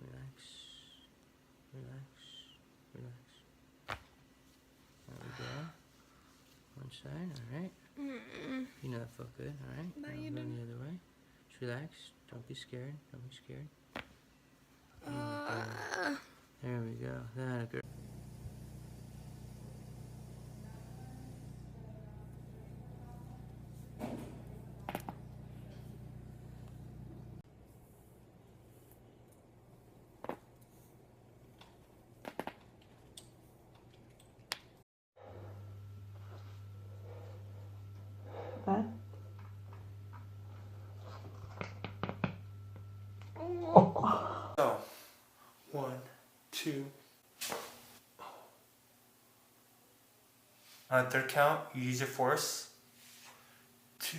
relax, relax, relax. There we go. One side, alright. You know that felt good, alright? No, now you go didn't. the other way. Just relax. Don't be scared. Don't be scared. There we go. That a girl. What? So, 1, 2. On the third count, you use your force. 2.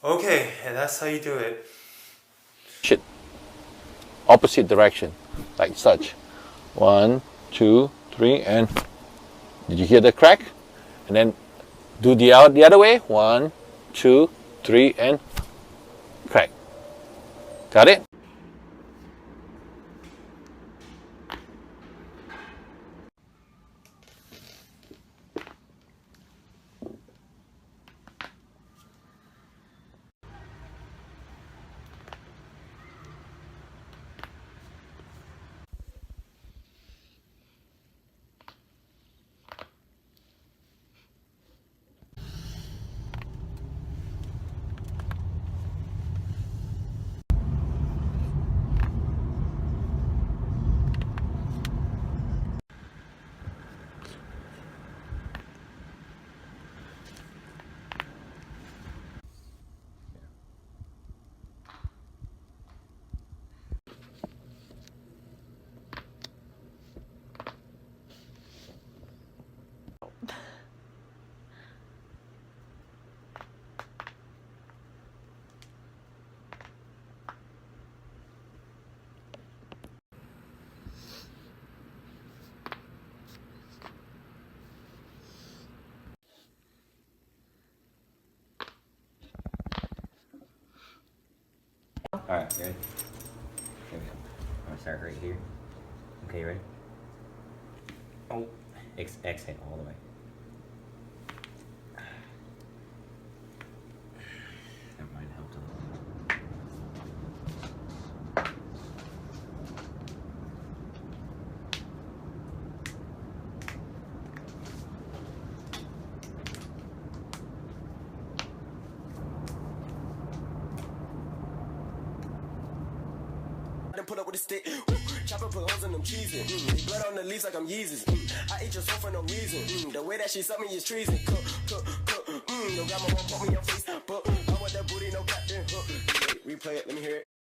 Okay, and that's how you do it. Shit. Opposite direction, like such. 1, 2, 3, and did you hear the crack? And then do the other way. 1, 2, 3, and crack. Got it? Alright, ready? Here we go. I'm gonna start right here. Okay, ready? Oh, exhale all the way. That might help a little. Pull up with a stick, chopper put holes in them cheeses. Blood on the leaves like I'm Yeezus. I ate your soul for no reason. The way that she suck me is treason. Your grandma won't put me in your face, but I want that booty, no captain. Replay it, let me hear it.